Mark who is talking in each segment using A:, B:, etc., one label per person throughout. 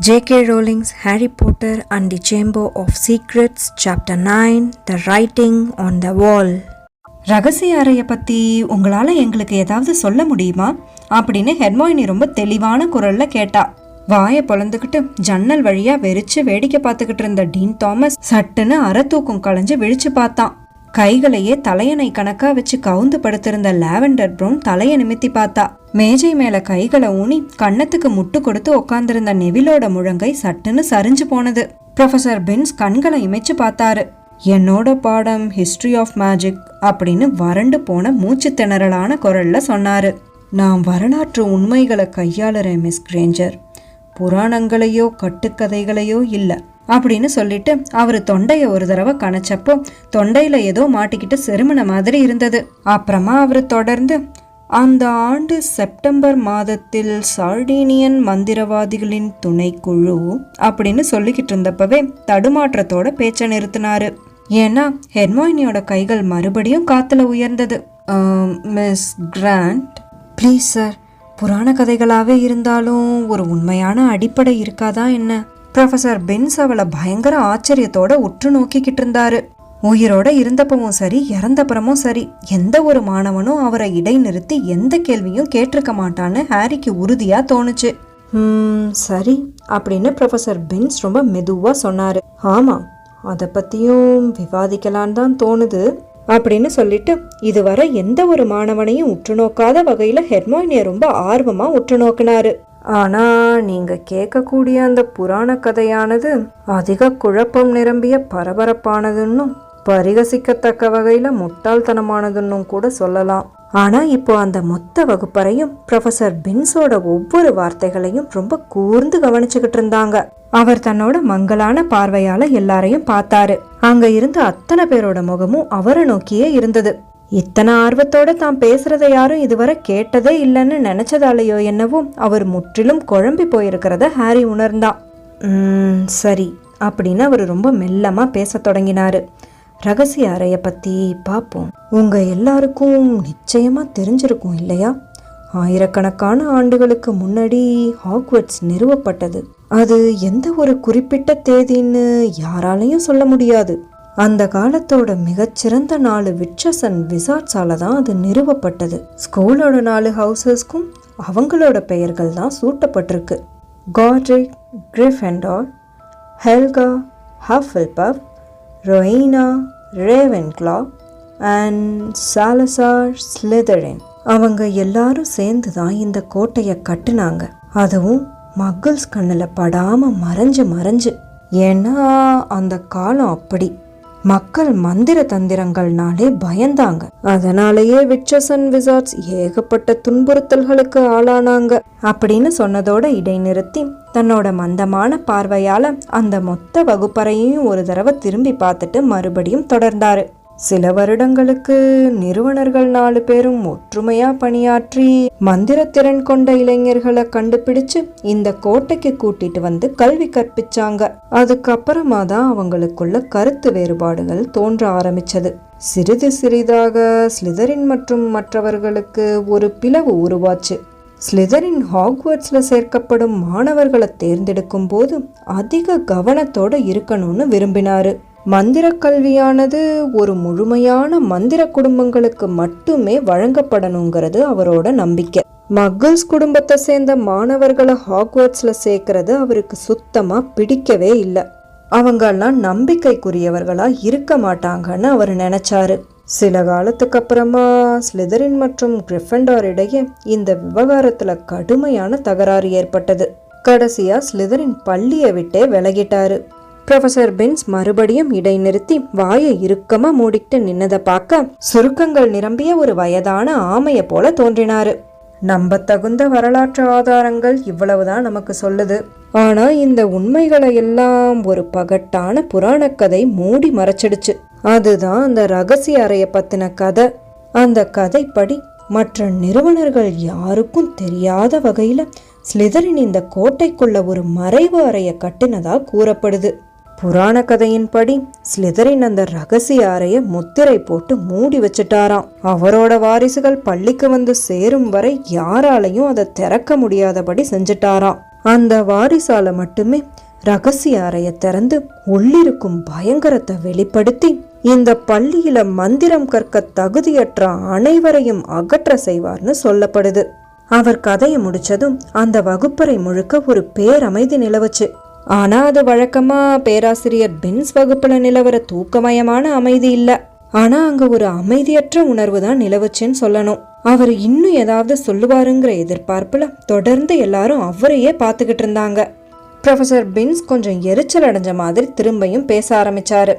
A: J.K. Rowling's Harry Potter and the Chamber of Secrets, Chapter 9, The Writing on the Wall.
B: ரகசிய அறையை பற்றி உங்களால் எங்களுக்கு ஏதாவது சொல்ல முடியுமா அப்படின்னு ஹெர்மைனி ரொம்ப தெளிவான குரலில் கேட்டா. வாயை பொழந்துக்கிட்டு ஜன்னல் வழியாக வெறிச்சு வேடிக்கை பார்த்துக்கிட்டு இருந்த டீன் தாமஸ் சட்டுன்னு அரை தூக்கம் களைஞ்சு விழிச்சு பார்த்தான். கைகளையே தலையணை கணக்கா வச்சு கவுந்து படுத்திருந்த லாவெண்டர் ப்ரௌன் தலையை நிமித்தி பார்த்தா. மேஜை மேல கைகளை ஊனி கன்னத்துக்கு முட்டு கொடுத்து உட்கார்ந்திருந்த நெவிலோட முழங்கை சட்டுன்னு சரிஞ்சு போனது. ப்ரொஃபசர் பென்ஸ் கண்களை இமைச்சு பார்த்தாரு. என்னோட பாடம் ஹிஸ்டரி ஆஃப் மேஜிக் அப்படின்னு வறண்டு போன மூச்சு திணறலான குரல்ல சொன்னாரு. நான் வரலாற்று உண்மைகளை கையாளுறேன் மிஸ் கிரேஞ்சர், புராணங்களையோ கட்டுக்கதைகளையோ இல்லை அப்படின்னு சொல்லிட்டு அவரு தொண்டைய ஒரு தடவை கணச்சப்போ தொண்டையில ஏதோ மாட்டிக்கிட்டு செருமன மாதிரி இருந்தது. அப்புறமா அவரு தொடர்ந்து, அந்த ஆண்டு செப்டம்பர் மாதத்தில் சார்டீனியன் மந்திரவாதிகளின் துணைக்குழு அப்படின்னு சொல்லிக்கிட்டு இருந்தப்பவே தடுமாற்றத்தோட பேச்ச நிறுத்தினாரு. ஏன்னா ஹெர்மைனியோட கைகள் மறுபடியும் காத்துல உயர்ந்தது. மிஸ் கிராண்ட், ப்ளீஸ் சார், புராண கதைகளாவே இருந்தாலும் ஒரு உண்மையான அடிப்படை இருக்காதா என்ன? ப்ரொஃபசர் பென்ஸ் அவளை பயங்கர ஆச்சரியத்தோட உற்று நோக்கிக்கிட்டு இருந்தாரு. உயிரோட இருந்தப்பவும் சரி இறந்தப்புறமும் சரி எந்த ஒரு மாணவனும் அவரை இடைநிறுத்தி எந்த கேள்வியும் கேட்டிருக்க மாட்டான்னு ஹாரிக்கு உறுதியா தோணுச்சு. சரி அப்படின்னு ப்ரொஃபசர் பென்ஸ் ரொம்ப மெதுவா சொன்னாரு. ஆமா, அதை பத்தியும் விவாதிக்கலான்னு தான் தோணுது அப்படின்னு சொல்லிட்டு இதுவரை எந்த ஒரு மாணவனையும் உற்று நோக்காத வகையில ஹெர்மைனிய ரொம்ப ஆர்வமா உற்று நோக்கினாரு. ஆனா நீங்க கேட்கக்கூடிய அந்த புராண கதையானது அதிக குழப்பம் நிரம்பிய பரபரப்பானதுன்னும் பரிகசிக்கத்தக்க வகையில முட்டாள்தனமானதுன்னும் கூட சொல்லலாம். ஆனா இப்போ அந்த மொத்த வகுப்பறையும் ப்ரொஃபசர் பென்ஸோட ஒவ்வொரு வார்த்தைகளையும் ரொம்ப கூர்ந்து கவனிச்சுக்கிட்டு இருந்தாங்க. அவர் தன்னோட மங்கலான பார்வையால எல்லாரையும் பார்த்தாரு. அங்க இருந்த அத்தனை பேரோட முகமும் அவரை நோக்கியே இருந்தது. இத்தனை ஆர்வத்தோட தான் பேசுறத யாரும் இதுவரை கேட்டதே இல்லைன்னு நினைச்சதாலேயோ என்னவோ அவர் முற்றிலும் குழம்பி போயிருக்கிறத ஹாரி உணர்ந்தான். சரி அப்படின்னு அவர் ரொம்ப மெல்லமா பேச தொடங்கினாரு. ரகசிய அறைய பத்தி பார்ப்போம். உங்க எல்லாருக்கும் நிச்சயமா தெரிஞ்சிருக்கும் இல்லையா, ஆயிரக்கணக்கான ஆண்டுகளுக்கு முன்னாடி ஹாக்வர்ட்ஸ் நிறுவப்பட்டது. அது எந்த ஒரு குறிப்பிட்ட தேதின்னு யாராலையும் சொல்ல முடியாது. அந்த காலத்தோட மிகச்சிறந்த 4 விட்சஸ் அண்ட் விசார்ட்ஸால தான் அது நிறுவப்பட்டது. ஸ்கூலோட 4 ஹவுசஸ்க்கும் அவங்களோட பெயர்கள் தான் சூட்டப்பட்டிருக்கு. காட்ரிக் கிரிஃபெண்டர், ஹெல்கா ஹஃபில்பஃப், ரொயினா ரேவென்க்ளா அண்ட் சாலசார் ஸ்லிதரின். அவங்க எல்லாரும் சேர்ந்து தான் இந்த கோட்டையை கட்டுனாங்க. அதுவும் மக்கிள்ஸ் கண்ணில் படாம மறைஞ்சு. ஏன்னா அந்த காலம் அப்படி. மக்கள் மந்திர தந்திரங்கள்னாலே பயந்தாங்க. அதனாலேயே விட்சஸ் அண்ட் விசார்ட்ஸ் ஏகப்பட்ட துன்புறுத்தல்களுக்கு ஆளானாங்க அப்படின்னு சொன்னதோட இடைநிறுத்தி தன்னோட மந்தமான பார்வையால அந்த மொத்த வகுப்பறையையும் ஒரு தடவை திரும்பி பார்த்துட்டு மறுபடியும் தொடர்ந்தாரு. சில வருடங்களுக்கு நிறுவனர்கள் 4 பேரும் ஒற்றுமையா பணியாற்றி மந்திரத்திறன் கொண்ட இளைஞர்களை கண்டுபிடிச்சு இந்த கோட்டைக்கு கூட்டிட்டு வந்து கல்வி கற்பிச்சாங்க. அதுக்கப்புறமா தான் அவங்களுக்குள்ள கருத்து வேறுபாடுகள் தோன்ற ஆரம்பிச்சது. சிறிது சிறிதாக ஸ்லிதரின் மற்றும் மற்றவர்களுக்கு ஒரு பிளவு உருவாச்சு. ஸ்லிதரின் ஹாக்வர்ட்ஸ்ல சேர்க்கப்படும் மாணவர்களை தேர்ந்தெடுக்கும் போது அதிக கவனத்தோட இருக்கணும்னு விரும்பினாரு. மந்திர கல்வியானது ஒரு முழுமையான மந்திர குடும்பங்களுக்கு மட்டுமே வழங்கப்படணுங்கிறது அவரோட நம்பிக்கை. மக்கிள்ஸ் குடும்பத்தை சேர்ந்த மாணவர்களை ஹாக்வர்ட்ஸ்ல சேர்க்கறது அவருக்கு சுத்தமா பிடிக்கவே இல்லை. அவங்கெல்லாம் நம்பிக்கைக்குரியவர்களா இருக்க மாட்டாங்கன்னு அவர் நினைச்சாரு. சில காலத்துக்கு அப்புறமா ஸ்லிதரின் மற்றும் கிரிஃபெண்டர் இடையே இந்த விவகாரத்துல கடுமையான தகராறு ஏற்பட்டது. கடைசியா ஸ்லிதரின் பள்ளியை விட்டே விலகிட்டாரு. ப்ரொஃபசர் பென்ஸ் மறுபடியும் இடைநிறுத்தி வாயை இறுக்கமா மூடிட்டு நின்னதை பார்க்க சுருக்கங்கள் நிரம்பிய ஒரு வயதான ஆமைய போல தோன்றினாரு. நம்ப தகுந்த வரலாற்று ஆதாரங்கள் இவ்வளவுதான் நமக்கு சொல்லுது. ஆனா இந்த உண்மைகளை எல்லாம் ஒரு பகட்டான புராணக்கதை மூடி மறைச்சிடுச்சு. அதுதான் அந்த ரகசிய அறைய பத்தின கதை. அந்த கதைப்படி மற்ற நிறுவனர்கள் யாருக்கும் தெரியாத வகையில ஸ்லிதரின் இந்த கோட்டைக்குள்ள ஒரு மறைவு அறைய கட்டினதா கூறப்படுது. புராண கதையின்படி ஸ்லிதரின் அந்த ரகசிய அறைய முத்திரை போட்டு மூடி வச்சுட்டாராம். அவரோட வாரிசுகள் பள்ளிக்கு வந்து சேரும் வரை யாராலையும் அதை திறக்க முடியாதபடி செஞ்சுட்டாராம்.
A: அந்த வாரிசால மட்டுமே ரகசிய அறைய திறந்து உள்ளிருக்கும் பயங்கரத்தை வெளிப்படுத்தி இந்த பள்ளியில மந்திரம் கற்க தகுதியற்ற அனைவரையும் அகற்ற செய்வார்னு சொல்லப்படுது. அவர் கதையை முடிச்சதும் அந்த வகுப்பறை முழுக்க ஒரு பேரமைதி நிலவுச்சு. ஆனா அது வழக்கமா பேராசிரியர் பின்ஸ் வகுப்புல நிலவர தூக்கமயமான அமைதி இல்ல. ஆனா அங்க ஒரு அமைதியற்ற உணர்வு தான் நிலவுச்சுன்னு சொல்லணும். அவர் இன்னும் ஏதாவது சொல்லுவாருங்கிற எதிர்பார்ப்புல தொடர்ந்து எல்லாரும் அவரையே பார்த்துக்கிட்டு இருந்தாங்க. ப்ரொஃபசர் பின்ஸ் கொஞ்சம் எரிச்சல் அடைஞ்ச மாதிரி திரும்பியும் பேச ஆரம்பிச்சாரு.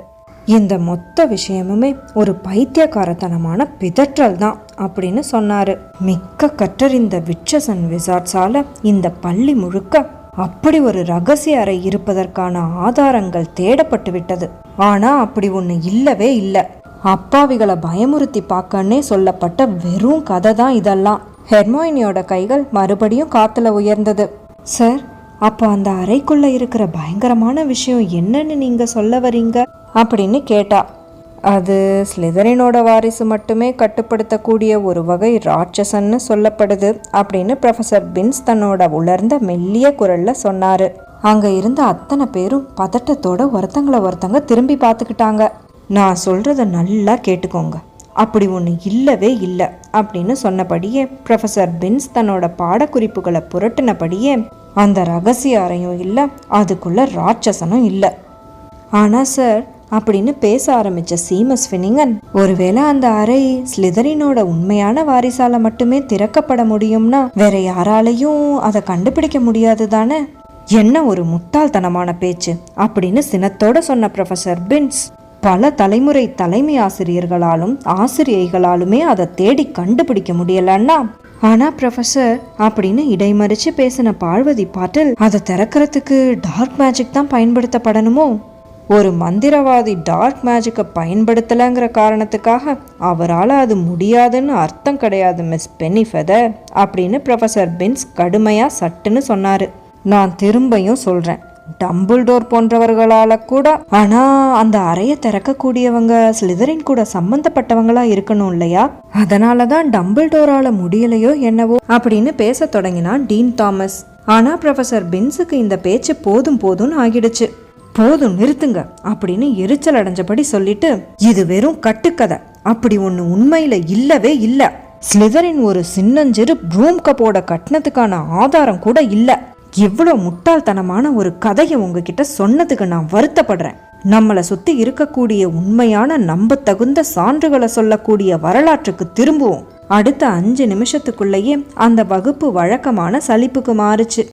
A: இந்த மொத்த விஷயமுமே ஒரு பைத்தியக்காரத்தனமான பிதற்றல் தான் அப்படின்னு சொன்னாரு. மிக்க கற்றறிந்த விட்சசன் விசார்ட்ஸால இந்த பள்ளி முழுக்க அப்படி ஒரு ரகசிய அறை இருப்பதற்கான ஆதாரங்கள் தேடப்பட்டு விட்டது. ஆனா அப்படி ஒண்ணு இல்லவே இல்லை. அப்பாவிகளை பயமுறுத்தி பார்க்கன்னே சொல்லப்பட்ட வெறும் கதை தான் இதெல்லாம். ஹெர்மைனியோட கைகள் மறுபடியும் காத்துல உயர்ந்தது. சார், அப்போ அந்த அறைக்குள்ள இருக்கிற பயங்கரமான விஷயம் என்னன்னு நீங்க சொல்ல வரீங்க அப்படின்னு கேட்டா. அது ஸ்லிதரினோட வாரிசு மட்டுமே கட்டுப்படுத்தக்கூடிய ஒரு வகை ராட்சசன்னு சொல்லப்படுது அப்படின்னு ப்ரொஃபசர் பின்ஸ் தன்னோட உலர்ந்த மெல்லிய குரல்ல சொன்னாரு. அங்க இருந்த அத்தனை பேரும் பதட்டத்தோட ஒருத்தங்க திரும்பி பார்த்துக்கிட்டாங்க. நான் சொல்றத நல்லா கேட்டுக்கோங்க, அப்படி ஒன்று இல்லவே இல்லை அப்படின்னு சொன்னபடியே ப்ரொஃபசர் பின்ஸ் தன்னோட பாடக்குறிப்புகளை புரட்டினபடியே அந்த ரகசிய அறையும் இல்லை, அதுக்குள்ள ராட்சசனும் இல்லை. ஆனா சார் அப்படின்னு பேச ஆரம்பிச்ச சீமஸ் ஃபினிங்கன், ஒருவேளை அந்த அறை ஸ்லிதரினோட உண்மையான வாரிசால மட்டுமே திறக்கப்பட முடியும்னா வேற யாராலையும் அதை கண்டுபிடிக்க முடியாது தானே? என்ன ஒரு முட்டாள்தனமான பேச்சு அப்படின்னு சினத்தோட சொன்ன ப்ரொஃபசர் பின்ஸ், பல தலைமுறை தலைமை ஆசிரியர்களாலும் ஆசிரியைகளாலுமே அதை தேடி கண்டுபிடிக்க முடியலன்னா, ஆனா ப்ரொஃபசர் அப்படின்னு இடைமறிச்சு பேசின பார்வதி பாட்டில், அதை திறக்கிறதுக்கு டார்க் மேஜிக் தான் பயன்படுத்தப்படணுமோ? ஒரு மந்திரவாதி டார்க் மேஜிக்கை பயன்படுத்தலைங்கிற காரணத்துக்காக அவரால் அது முடியாதுன்னு அர்த்தம் கிடையாது மிஸ் பென்னிஃபெதர் அப்படின்னு ப்ரொஃபசர் பின்ஸ் கடுமையாக சட்டுன்னு சொன்னார். நான் திரும்பியும் சொல்கிறேன், டம்பிள்டோர் போன்றவர்களால கூட. ஆனா அந்த அறையை திறக்கக்கூடியவங்க ஸ்லிதரின் கூட சம்பந்தப்பட்டவங்களா இருக்கணும் இல்லையா? அதனாலதான் டம்பிள்டோரால முடியலையோ என்னவோ அப்படின்னு பேச தொடங்கினான் டீன் தாமஸ். ஆனா ப்ரொஃபசர் பின்ஸுக்கு இந்த பேச்சு போதும்னு ஆகிடுச்சு. போதும் நிறுத்துங்க அப்படின்னு எரிச்சல் அடைஞ்சபடி சொல்லிட்டு, இது வெறும் கட்டுக்கதை, அப்படி ஒண்ணு உண்மையில இல்லவே இல்ல. ஸ்லிதரின் ஒரு சின்னஞ்சிறு ப்ரூம் கப்போட கட்டணத்துக்கான ஆதாரம் கூட இல்ல. எவ்வளவு முட்டாள்தனமான ஒரு கதையை உங்ககிட்ட சொன்னதுக்கு நான் வருத்தப்படுறேன். நம்மளை சுத்தி இருக்கக்கூடிய உண்மையான நம்ப தகுந்த சான்றுகளை சொல்லக்கூடிய வரலாற்றுக்கு திரும்புவோம். அடுத்த 5 நிமிஷத்துக்குள்ளேயே அந்த வகுப்பு வழக்கமான சலிப்புக்கு மாறுச்சு.